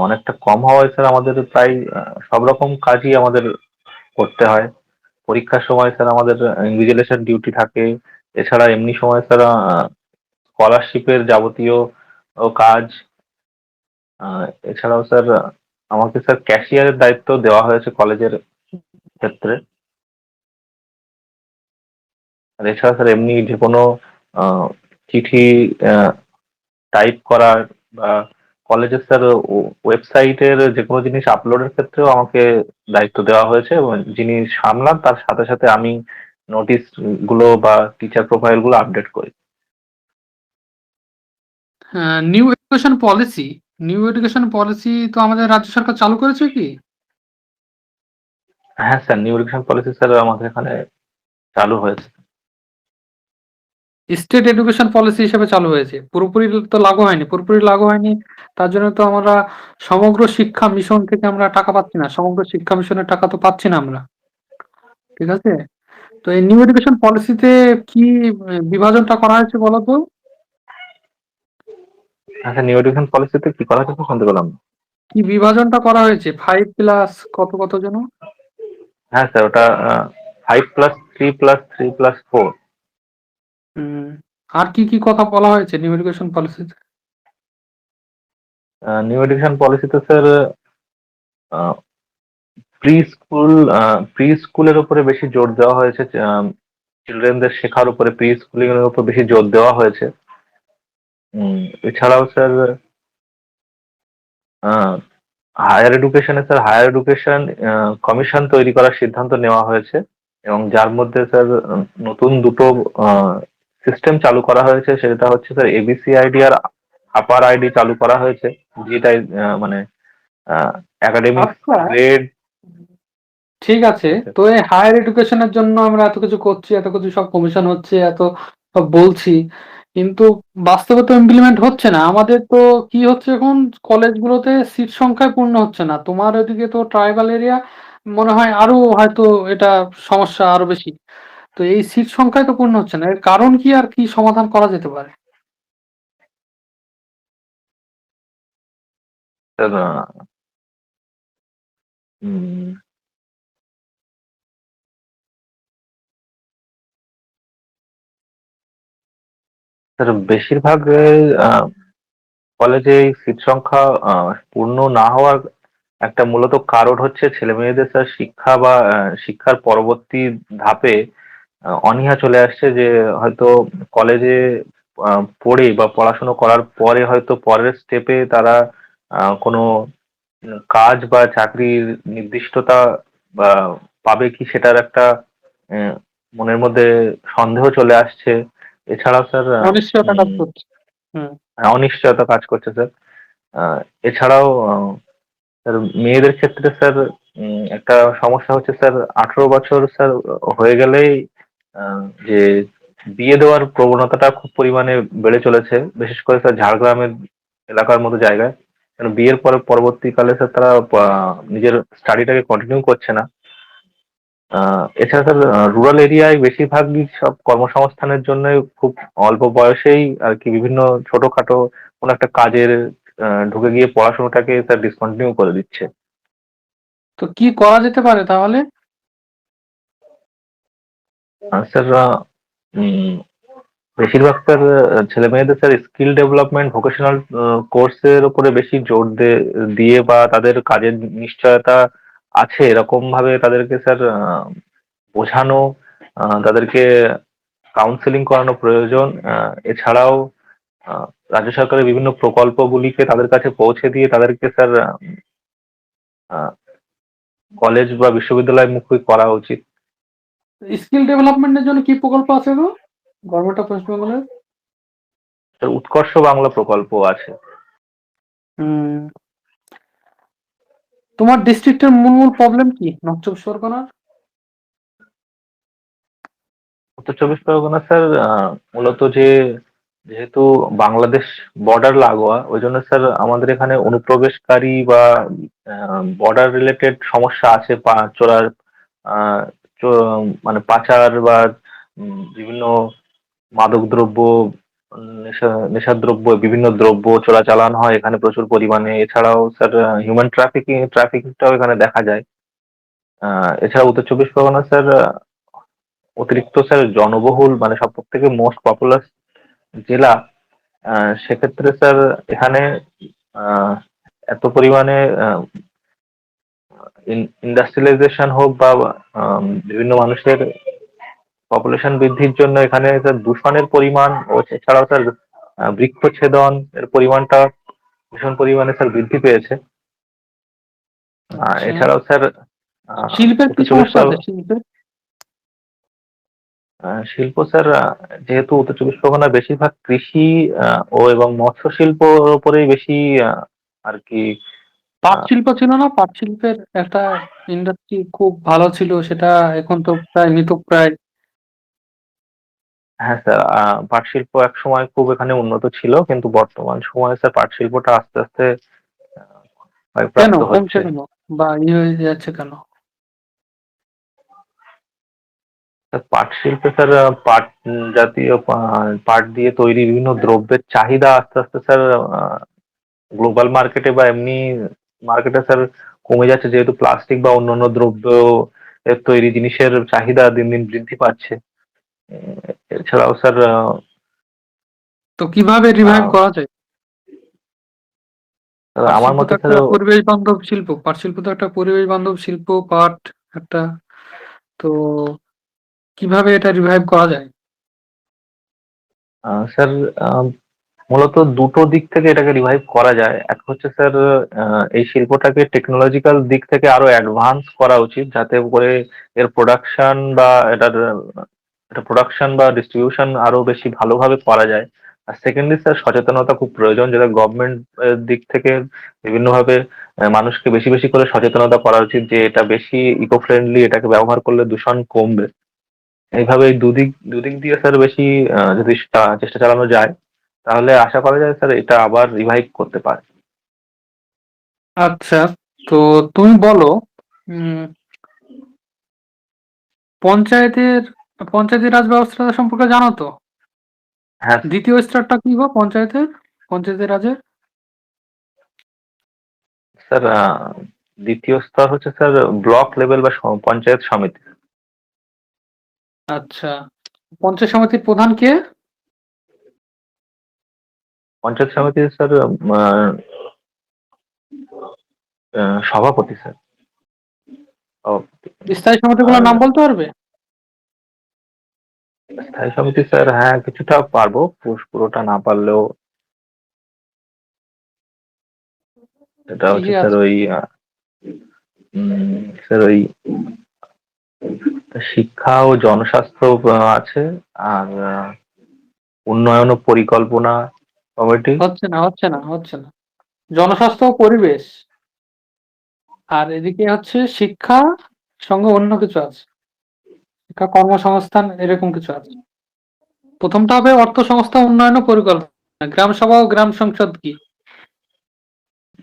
Speaker 2: অনেকটা কম হওয়ায় স্যার আমাদের প্রায় সব রকম কাজই আমাদের করতে হয়। পরীক্ষার সময় স্যার আমাদের ইনভিজিলেশন ডিউটি থাকে। এছাড়া এমনি সময় স্যার স্কলারশিপের যাবতীয় কাজ। এছাড়াও স্যার আমাকে স্যার ক্যাশিয়ারের দায়িত্ব দেওয়া হয়েছে কলেজের ক্ষেত্রে। আর এছাড়া স্যার এমনি যে কোনো চিঠি টাইপ করার বা কলেজের স্যার ওয়েবসাইটের যে কোনো জিনিস আপলোডের ক্ষেত্রেও আমাকে দায়িত্ব দেওয়া হয়েছে, এবং যিনি সামলান তার সাথে সাথে আমি নোটিশ গুলো বা টিচার প্রোফাইল গুলো আপডেট করি।
Speaker 1: New education policy, new education policy তো আমাদের রাজ্য সরকার চালু করেছে কি?
Speaker 2: হ্যাঁ sir, new education policy sir আমাদের এখানে চালু হয়েছে।
Speaker 1: স্টেট এডুকেশন পলিসি হিসেবে চালু হয়েছে, পুরোপুরি তো লাগু হয়নি, পুরোপুরি লাগু হয়নি। তার জন্য তো আমরা সমগ্র শিক্ষা মিশন থেকে আমরা টাকা পাচ্ছি না, সমগ্র শিক্ষা মিশনের টাকা তো পাচ্ছি না আমরা, ঠিক আছে? তো এই নিউ এডুকেশন পলিসিতে কি বিভাজনটা করা হয়েছে বলো তো?
Speaker 2: আচ্ছা, নিউ এডুকেশন পলিসিতে কি করা হয়েছে শুনতে পেলাম না।
Speaker 1: কি বিভাজনটা করা হয়েছে, 5+ কত কত যেন?
Speaker 2: হ্যাঁ স্যার, ওটা 5+3+3+4।
Speaker 1: উম, আর কি কি কথা বলা হয়েছে নিউ এডুকেশন পলিসিতে?
Speaker 2: নিউ এডুকেশন পলিসিতে স্যার প্রি স্কুল প্রি স্কুলের উপরে বেশি জোর দেওয়া হয়েছে। চিলড্রেনদের শেখার উপরে প্রি স্কুলিং এর উপর বেশি জোর দেওয়া হয়েছে। এছাড়াও স্যার হায়ার এডুকেশনে স্যার হায়ার এডুকেশন কমিশন তৈরি করার সিদ্ধান্ত নেওয়া হয়েছে, এবং যার মধ্যে স্যার নতুন দুটো সিস্টেম চালু করা হয়েছে। সেটা হচ্ছে স্যার এবিসি আইডি আর আপার আইডি চালু করা হয়েছে, যেটা মানে একাডেমিক
Speaker 1: আচ্ছা,
Speaker 2: গ্রেড।
Speaker 1: ঠিক আছে। তো এই হায়ার এডুকেশনের জন্য আমরা এত কিছু করছি, এত কিছু সব কমিশন হচ্ছে, এত সব বলছি, কিন্তু বাস্তবে তো ইমপ্লিমেন্ট হচ্ছে না আমাদের। তো কি হচ্ছে এখন, কলেজগুলোতে সিট সংখ্যায় পূর্ণ হচ্ছে না। তোমার ওদিকে তো ট্রাইবাল এরিয়া, মনে হয় আরো হয়তো এটা সমস্যা আরো বেশি। তো এই সিট সংখ্যায় তো পূর্ণ হচ্ছে না, এর কারণ কি আর কি সমাধান করা যেতে পারে?
Speaker 2: স্যার উম, স্যার বেশিরভাগ কলেজে সিট সংখ্যা পূর্ণ না হওয়ার একটা মূলত কারণ হচ্ছে ছেলে মেয়েদের স্যার শিক্ষা বা শিক্ষার পরবর্তী ধাপে অনীহা চলে আসছে, যে হয়তো কলেজে পড়ে বা পড়াশোনা করার পরে হয়তো পরের স্টেপে তারা কোনো কাজ বা চাকরির নির্দিষ্টতা বা পাবে কি, সেটার একটা মনের মধ্যে সন্দেহ চলে আসছে। এছাড়াও স্যার
Speaker 1: অনিশ্চয়তা কাজ করছে। হুম।
Speaker 2: অনিশ্চয়তা কাজ করছে স্যার। এছাড়াও স্যার মেয়েদের ক্ষেত্রে স্যার একটা সমস্যা হচ্ছে স্যার 18 বছর স্যার হয়ে গেলেই যে বিয়ে দেওয়ার প্রবণতাটা খুব পরিমাণে বেড়ে চলেছে, বিশেষ করে স্যার ঝাড়গ্রামের এলাকার মতো জায়গায়। কারণ বিয়ের পরে পরবর্তীকালে স্যার তারা নিজের স্টাডিটাকে কন্টিনিউ করছে না। এছাড়া স্যার রুরাল এরিয়ায় বেশিরভাগই সব কর্মসংস্থানের জন্য খুব অল্প বয়সেই আর কি বিভিন্ন ছোটখাটো কোনো একটা কাজের ঢুকে গিয়ে পড়াশোনাটাকে স্যার ডিসকন্টিনিউ করে দিচ্ছে।
Speaker 1: তো কি করা যেতে পারে তাহলে?
Speaker 2: স্যার উম, বেশিরভাগ স্যার ছেলে মেয়েদের স্যার স্কিল ডেভেলপমেন্ট ভোকেশনাল কোর্সের উপরে বেশি জোর দিয়ে বা তাদের কাজের নিশ্চয়তা আছে এরকম ভাবে তাদেরকে স্যার বোঝানো, তাদেরকে কাউন্সেলিং করানো প্রয়োজন। এছাড়াও আহ, রাজ্য সরকারের বিভিন্ন প্রকল্পগুলিকে তাদের কাছে পৌঁছে দিয়ে তাদেরকে স্যার কলেজ বা বিশ্ববিদ্যালয় মুখী করা উচিত।
Speaker 1: স্কিল ডেভেলপমেন্টের জন্য কি প্রকল্প আছে গো গভর্নমেন্ট অফ ওয়েস্ট বেঙ্গলের?
Speaker 2: স্যার উৎকর্ষ বাংলা প্রকল্প আছে।
Speaker 1: হুম। তোমার ডিস্ট্রিক্টের মূল মূল প্রবলেম কি নর্থ চব্বিশ পরগনার?
Speaker 2: উত্তর চব্বিশ পরগনা স্যার মূলত যেহেতু বাংলাদেশ বর্ডার লাগোয়া, ওই জন্য স্যার আমাদের এখানে অনুপ্রবেশকারী বা বর্ডার রিলেটেড সমস্যা আছে। চোরার আহ, মানে পাচার বা বিভিন্ন মাদকদ্রব্য, নেশাদ্রব্য, বিভিন্ন দ্রব্য চোরাচালান হয় এখানে প্রচুর পরিমাণে। এছাড়াও স্যার হিউম্যান ট্রাফিকিংটাও এখানে দেখা যায়। এছাড়া উত্তর চব্বিশ পরগনা স্যার অতিরিক্ত স্যার জনবহুল, মানে সব থেকে মোস্ট পপুলার জেলা। সেক্ষেত্রে স্যার এখানে আহ, এত পরিমাণে ইন্ডাস্ট্রিয়ালাইজেশন হোক বা বিভিন্ন মানুষের পপুলেশন বৃদ্ধির জন্য এখানে স্যার দূষণের পরিমাণ ও এছাড়াও স্যার বৃক্ষচ্ছেদন এর পরিমাণটা ভীষণ পরিমাণে স্যার বৃদ্ধি পেয়েছে।
Speaker 1: আচ্ছা।
Speaker 2: এছাড়াও স্যার
Speaker 1: শিল্পের কি
Speaker 2: উত্তর চব্বিশ
Speaker 1: সমস্যা আছে
Speaker 2: পরগনা
Speaker 1: শিল্পের?
Speaker 2: শিল্প স্যার যেহেতু উত্তর চব্বিশ পরগনা বেশিরভাগ কৃষি ও এবং মৎস্য শিল্পর উপরেই বেশি আর কি।
Speaker 1: পাট
Speaker 2: আহ,
Speaker 1: শিল্প ছিল না? পাট শিল্পের একটা ইন্ডাস্ট্রি খুব ভালো ছিল, সেটা এখন তো প্রায় মৃতপ্রায়।
Speaker 2: হ্যাঁ স্যার, পাট শিল্প এক সময় খুব এখানে উন্নত ছিল, কিন্তু বর্তমান সময়ে স্যার পাট শিল্পটা আস্তে আস্তে
Speaker 1: কেন
Speaker 2: ক্ষয়প্রাপ্ত
Speaker 1: কমছে
Speaker 2: হচ্ছে।
Speaker 1: কেন বা হয়ে যাচ্ছে কেন?
Speaker 2: স্যার পাট শিল্পে স্যার পাট জাতীয় পাট দিয়ে তৈরি বিভিন্ন দ্রব্যের চাহিদা আস্তে আস্তে স্যার গ্লোবাল মার্কেটে বা এমনি মার্কেটে স্যার কমে যাচ্ছে, যেহেতু প্লাস্টিক বা অন্যান্য দ্রব্য এর তৈরি জিনিসের চাহিদা দিন দিন বৃদ্ধি পাচ্ছে। উম, এছাড়াও স্যার
Speaker 1: তো কিভাবে রিভাইভ করা যায়? পাট
Speaker 2: আমার
Speaker 1: শিল্প তো
Speaker 2: মতে
Speaker 1: একটা
Speaker 2: স্যার
Speaker 1: পরিবেশ বান্ধব শিল্প, পাট শিল্প তো একটা পরিবেশ বান্ধব শিল্প, পাট একটা। তো কিভাবে এটা রিভাইভ করা যায়?
Speaker 2: স্যার মূলত দুটো দিক থেকে এটাকে রিভাইভ করা যায়। এক হচ্ছে স্যার এই শিল্পটাকে টেকনোলজিক্যাল দিক থেকে আরো অ্যাডভান্স করা উচিত, যাতে করে এর প্রোডাকশন বা এটা প্রোডাকশন বা ডিস্ট্রিবিউশন আরো বেশি ভালোভাবে করা যায়। আর সেকেন্ডলি স্যার সচেতনতা খুব প্রয়োজন, যেটা গভর্নমেন্ট দিক থেকে বিভিন্নভাবে মানুষকে বেশি বেশি করে সচেতনতা করা উচিত যে এটা বেশি ইকো ফ্রেন্ডলি, এটাকে ব্যবহার করলে দূষণ কমবে। এইভাবে এই দুদিক দিয়ে স্যার বেশি যদি চেষ্টা চালানো যায়, তাহলে আশা করা যায় স্যার এটা আবার রিভাইভ করতে পারে।
Speaker 1: আচ্ছা, তো তুমি বলো, উম, পঞ্চায়েতের পঞ্চায়েতি রাজ ব্যবস্থা সম্পর্কে জানো তো?
Speaker 2: হ্যাঁ
Speaker 1: দ্বিতীয় স্তরটা কি গো পঞ্চায়েতের রাজের?
Speaker 2: স্যার, দ্বিতীয় স্তর হচ্ছে স্যার ব্লক লেভেল বা পঞ্চায়েত সমিতি।
Speaker 1: আচ্ছা, পঞ্চায়েত সমিতির প্রধান কে?
Speaker 2: পঞ্চায়েত সমিতির স্যার সভাপতি স্যার, সভাপতি।
Speaker 1: স্থায়ী সমিতিগুলোর
Speaker 2: আর
Speaker 1: নাম বলতে পারবে?
Speaker 2: স্থায়ী সমিতি স্যার হ্যাঁ কিছুটা পারবো, পুরোটা না পারলেও। সেটা হচ্ছে
Speaker 1: ঠিকই
Speaker 2: স্যার
Speaker 1: আছে।
Speaker 2: ওই স্যার ওই শিক্ষা ও জনস্বাস্থ্য আছে, আর উন্নয়ন ও পরিকল্পনা কমিটি।
Speaker 1: হচ্ছে না। জনস্বাস্থ্য ও পরিবেশ, আর এদিকে হচ্ছে শিক্ষা সঙ্গে অন্য কিছু আছে, শিক্ষা কর্মসংস্থান এরকম কিছু আছে। প্রথমটা হবে অর্থ সংস্থা উন্নয়ন ও পরিকল্পনা। গ্রাম সভা ও গ্রাম সংসদ কি?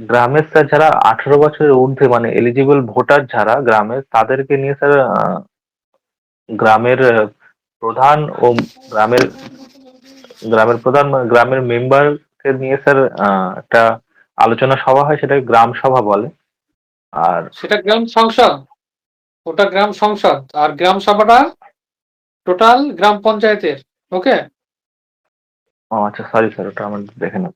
Speaker 2: গ্রামের স্যার যারা 18 বছরের ঊর্ধ্বে মানে এলিজিবল ভোটার যারা গ্রামের, তাদেরকে নিয়ে স্যার গ্রামের প্রধান ও গ্রামের গ্রামের প্রধান গ্রামের মেম্বারকে নিয়ে স্যার একটা আলোচনা সভা হয়, সেটাকে গ্রাম সভা বলে। আর
Speaker 1: সেটা গ্রাম সংসদ, ওটা গ্রাম সংসদ, আর গ্রাম সভাটা টোটাল গ্রাম পঞ্চায়েতের। ওকে।
Speaker 2: আচ্ছা, সরি স্যার, ওটা আমার দেখে নেব।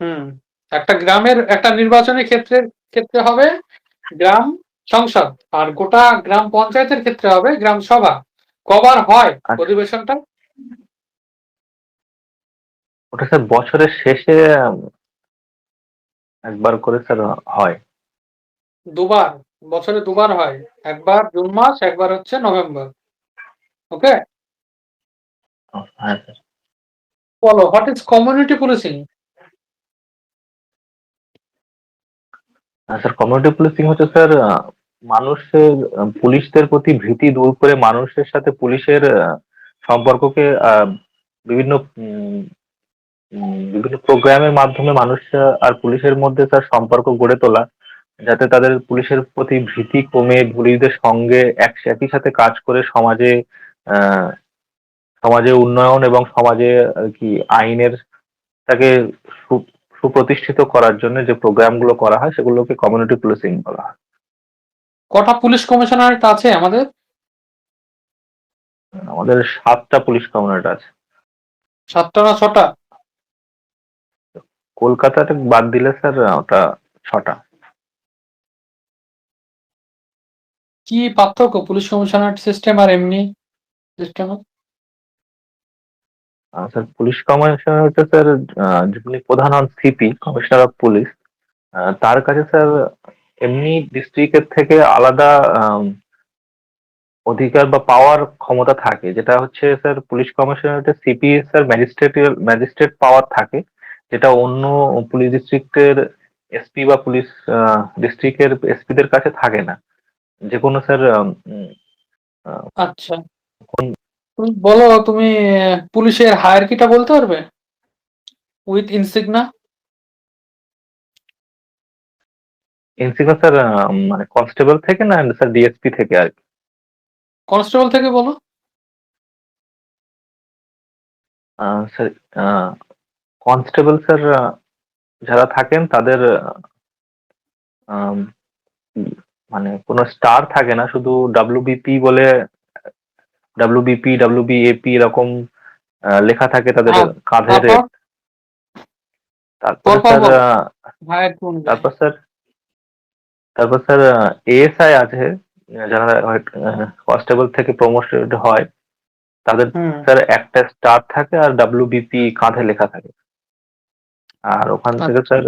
Speaker 1: হুম। একটা গ্রামের একটা নির্বাচনী ক্ষেত্রে ক্ষেত্রে হবে গ্রাম সংসদ, আর গোটা গ্রাম পঞ্চায়েতের ক্ষেত্রে হবে গ্রাম সভা। কবার হয়
Speaker 2: আচ্ছা,
Speaker 1: অধিবেশনটা?
Speaker 2: ওটা স্যার বছরের শেষে একবার করে স্যার হয়।
Speaker 1: দুবার, বছরে দুবার হয়। একবার জুন মাস, একবার হচ্ছে নভেম্বর। ওকে।
Speaker 2: হ্যাঁ স্যার।
Speaker 1: বলো, what is community policing?
Speaker 2: Sir, community policing হচ্ছে স্যার মানুষের পুলিশদের প্রতি ভীতি দূর করে মানুষের সাথে পুলিশের সম্পর্ককে বিভিন্ন বিভিন্ন প্রোগ্রামের মাধ্যমে মানুষ আর পুলিশের মধ্যে তার সম্পর্ক গড়ে তোলা, যাতে তাদের পুলিশের প্রতি ভীতি কমে পুলিশদের সঙ্গে একই সাথে কাজ করে সমাজে আহ সমাজে উন্নয়ন এবং সমাজে আর কি আইনের তাকে সুপ্রতিষ্ঠিত করার জন্য যে প্রোগ্রামগুলো করা হয় সেগুলোকে কমিউনিটি পুলিশিং বলা হয়।
Speaker 1: কটা পুলিশ কমিশনারেট আছে আমাদের?
Speaker 2: আমাদের 7টা পুলিশ কমিশনারেট আছে।
Speaker 1: 7টা না 6টা?
Speaker 2: কলকাতাটা বাদ দিলে স্যার ওটা 6টা।
Speaker 1: কি পার্থক্য পুলিশ কমিশনারেট সিস্টেম আর এমনি সিস্টেম?
Speaker 2: স্যার, পুলিশ কমিশনার হচ্ছে স্যার যিনি প্রধান হন সিপি, কমিশনার অফ পুলিশ। তার কাছে স্যার এমনি ডিস্ট্রিক্টের থেকে আলাদা অধিকার বা পাওয়ার ক্ষমতা থাকে, যেটা হচ্ছে স্যার পুলিশ কমিশনারেটের সিপি স্যার ম্যাজিস্ট্রেট পাওয়ার থাকে, যেটা অন্য পুলিশ ডিস্ট্রিক্টের এসপি বা পুলিশ ডিস্ট্রিক্টের এসপিদের কাছে থাকে না। যে কোনো স্যার
Speaker 1: আচ্ছা, তুমি বলো, তুমি পুলিশের হায়ারার্কিটা বলতে পারবে উইথ ইনসিগনা?
Speaker 2: ইনসিগা স্যার মানে কনস্টেবল থেকে না স্যার ডিএসপি থেকে আর কি।
Speaker 1: কনস্টেবল থেকে বলো।
Speaker 2: স্যার কনস্টেবল স্যার যারা থাকেন তাদের আম, মানে কোনো স্টার থাকে না, শুধু ডাব্লিউবিপি বলে, ডাব্লিউবিপি ডাব্লিউবিএপি এরকম লেখা থাকে তাদের
Speaker 1: হ্যাঁ,
Speaker 2: কাঁধের।
Speaker 1: তারপর
Speaker 2: তারপরে
Speaker 1: পরপর
Speaker 2: স্যার
Speaker 1: বলো হায়ারার্কি অনুযায়ী।
Speaker 2: তারপর স্যার তারপর স্যার এএসআই আছে, যারা কনস্টেবল থেকে প্রমোটেড হয়, তাদের
Speaker 1: হুম।
Speaker 2: স্যার একটা স্টার থাকে আর ডাব্লিউবিপি কাঁধে লেখা থাকে। আর ওখান থেকে
Speaker 1: আচ্ছা।
Speaker 2: স্যার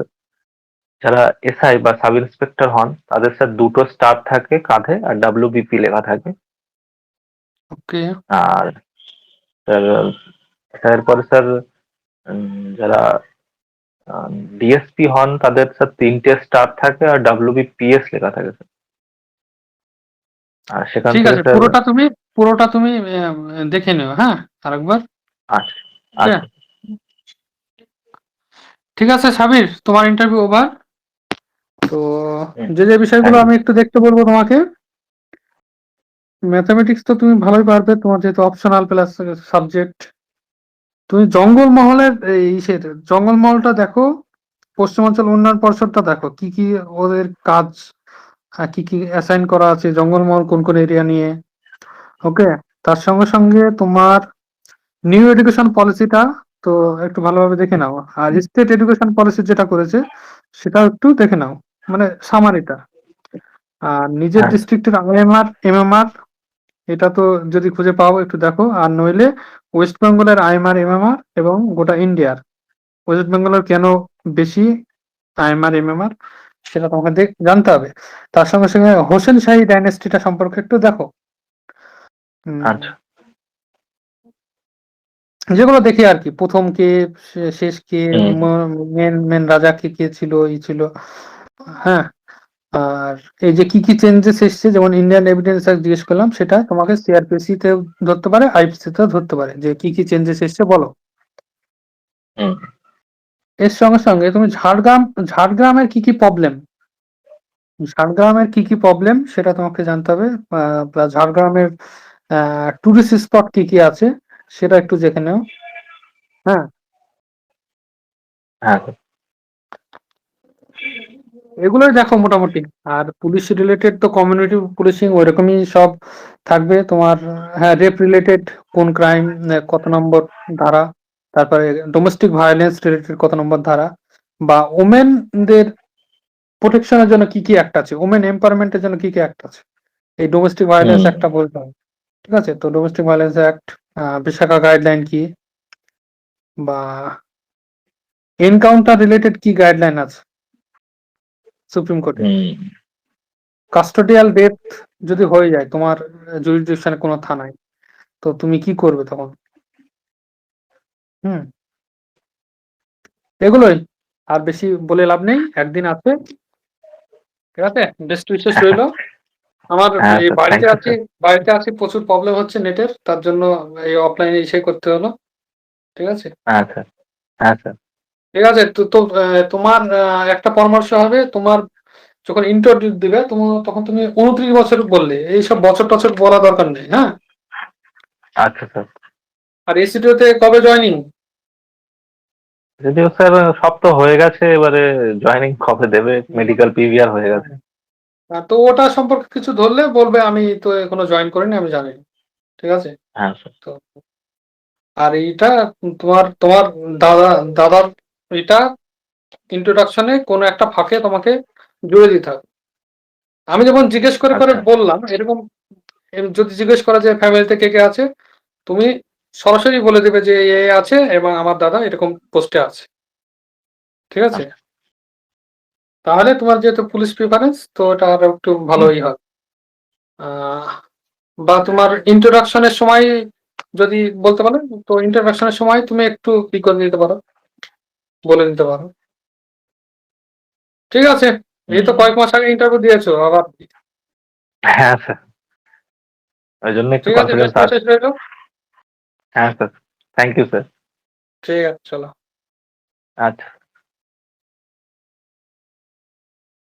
Speaker 2: যারা এসআই বা সাব ইন্সপেক্টর হন, তাদের স্যার দুটো স্টার থাকে কাঁধে আর ডাব্লিউবিপি লেখা থাকে।
Speaker 1: ওকে।
Speaker 2: আর স্যার এরপরে স্যার যারা ডিএসপি হন, তাদের স্যার তিনটে স্টার থাকে আর ডাব্লিউবিপিএস লেখা থাকে স্যার। আর সেখান
Speaker 1: ঠিক
Speaker 2: থেকে
Speaker 1: আছে,
Speaker 2: স্যার।
Speaker 1: পুরোটা তুমি দেখে নিও, হ্যাঁ, আরেকবার।
Speaker 2: আচ্ছা,
Speaker 1: ওকে।
Speaker 2: আচ্ছা।
Speaker 1: ঠিক আছে সাবির, তোমার ইন্টারভিউ ওভার। তো যে বিষয়গুলো
Speaker 2: থ্যাংক ইউ।
Speaker 1: আমি একটু দেখতে বলবো তোমাকে, ম্যাথমেটিক্স তো তুমি ভালোই পারবে, তোমার যেহেতু অপশনাল প্লাস সাবজেক্ট। তুমি জঙ্গলমহলের ইসের জঙ্গলমহলটা দেখো, পশ্চিমাঞ্চল উন্নয়ন পর্ষদটা দেখো, কি কি ওদের কাজ, কি কি অ্যাসাইন করা আছে জঙ্গলমহল কোন কোন এরিয়া নিয়ে। ওকে। তার সঙ্গে সঙ্গে তোমার নিউ এডুকেশন পলিসিটা তো একটু ভালোভাবে দেখে নাও, আর স্টেট এডুকেশন পলিসি যেটা করেছে সেটাও একটু দেখে নাও, মানে সামারিটা। আর নিজের
Speaker 2: হ্যাঁ স্যার।
Speaker 1: ডিস্ট্রিক্টের আইএমআর এমএমআর এটা তো যদি খুঁজে পাও একটু দেখো, আর নইলে ওয়েস্ট বেঙ্গলের আইএমআর এমএমআর এবং গোটা ইন্ডিয়ার ওয়েস্ট বেঙ্গলের কেন বেশি আইএমআর এমএমআর সেটা তোমাকে জানতে হবে। তার সঙ্গে সঙ্গে হোসেন শাহী ডাইনেস্টিটা সম্পর্কে একটু দেখো।
Speaker 2: আচ্ছা।
Speaker 1: যেগুলো দেখি আর কি, প্রথম কে, শেষ কে,
Speaker 2: হুম,
Speaker 1: মেন মেন রাজা কে ছিল, ছিল। হ্যাঁ, আর এই যে কি চেঞ্জেস এসছে, যেমন ইন্ডিয়ান এভিডেন্স অ্যাক্ট জিজ্ঞেস করলাম, সেটা তোমাকে সিআরপিসি তে ধরতে পারে, আইপিসি তেও ধরতে পারে, যে কি চেঞ্জেস এসছে বলো।
Speaker 2: হুম,
Speaker 1: এর সঙ্গে সঙ্গে তুমি ঝাড়গ্রামের কি প্রবলেম, ঝাড়গ্রামের কি প্রবলেম সেটা তোমাকে জানতে হবে। প্লাস ঝাড়গ্রামের টুরিস্ট স্পট কি আছে সেটা একটু দেখে নাও। হ্যাঁ,
Speaker 2: হ্যাঁ স্যার।
Speaker 1: এগুলোই দেখো মোটামুটি। আর পুলিশ রিলেটেড তো কমিউনিটি পুলিশিং ওইরকমই সব থাকবে তোমার। হ্যাঁ, রেপ রিলেটেড কোন ক্রাইম, কত নম্বর ধারা, তারপরে ডোমেস্টিক ভায়োলেন্স রিলেটেড কত নম্বর ধারা, বা ওমেনদের প্রোটেকশনের জন্য কি অ্যাক্ট আছে, ওমেন এম্পাওয়ারমেন্টের জন্য কি অ্যাক্ট আছে, এই ডোমেস্টিক ভায়োলেন্স
Speaker 2: হুম,
Speaker 1: অ্যাক্টটা বলতে হবে। ঠিক আছে, তো domestic violence act, Vishakha guideline কি, বা এনকাউন্টার রিলেটেড কি গাইডলাইন আছে সুপ্রিম কোর্টে।
Speaker 2: হুম,
Speaker 1: কাস্টোডিয়াল ডেথ যদি হয়ে যায় তোমার জুরিসডিকশনে কোনো থানায়, তো তুমি কি করবে তখন? হুম, এগুলোই। আর বেশি বলে লাভ নেই, একদিন আছে। ঠিক আছে, বেস্ট উইশেস রইলো। আমার
Speaker 2: হ্যাঁ
Speaker 1: এই
Speaker 2: স্যার, থ্যাংক ইউ স্যার।
Speaker 1: বাড়িতে আছি, প্রচুর প্রবলেম হচ্ছে নেটের, তার জন্য এই অফলাইনে এসে করতে হলো। ঠিক আছে,
Speaker 2: হ্যাঁ স্যার, হ্যাঁ স্যার।
Speaker 1: ঠিক আছে। তো তো তোমার একটা পরামর্শ হবে, তোমার যখন ইন্টারভিউ দিবে তখন তুমি 29 বছর বললে, এইসব বছর টছর বলা দরকার নেই। হ্যাঁ,
Speaker 2: আচ্ছা স্যার।
Speaker 1: আর এসিডিওতে কবে জয়নিং?
Speaker 2: যদিও স্যার সব তো হয়ে গেছে, এবারে জয়েনিং কবে দেবে, মেডিকেল পিভিআর হয়ে গেছে।
Speaker 1: তো ওটা সম্পর্কে কিছু ধরলে বলবে আমি তো এখনো জয়েন করিনি, আমি জানি না। ঠিক আছে,
Speaker 2: হ্যাঁ স্যার।
Speaker 1: তো আর এইটা তোমার তোমার দাদা দাদার এটা ইন্ট্রোডাকশনে কোনো একটা ফাঁকে তোমাকে জুড়ে দিতে হবে। আমি যেমন জিজ্ঞেস করে
Speaker 2: আচ্ছা।
Speaker 1: বললাম, এরকম যদি জিজ্ঞেস করা যায় ফ্যামিলিতে কে আছে, তুমি সরাসরি বলে দেবে যে এ আছে এবং আমার দাদা এরকম পোস্টে আছে। ঠিক আছে,
Speaker 2: আচ্ছা।
Speaker 1: তাহলে তোমার যেহেতু পুলিশ প্রিফারেন্স, তো এটা আরো একটু
Speaker 2: হুম,
Speaker 1: ভালোই হয়। আহ, বা তোমার ইন্ট্রোডাকশনের সময় যদি বলতে পারো, তো ইন্ট্রোডাকশনের সময় তুমি একটু কি করে দিতে পারো, বলে দিতে পারো। ঠিক আছে, এই তো
Speaker 2: হুম।
Speaker 1: কয়েক মাস আগে ইন্টারভিউ দিয়েছো আবার।
Speaker 2: হ্যাঁ স্যার, ওই জন্য একটু
Speaker 1: ঠিক আছে,
Speaker 2: কনফিডেন্স
Speaker 1: বেস্ট
Speaker 2: আছে।
Speaker 1: উইশেস রইলো।
Speaker 2: হ্যাঁ স্যার, থ্যাংক ইউ স্যার।
Speaker 1: ঠিক আছে, চলো।
Speaker 2: আচ্ছা।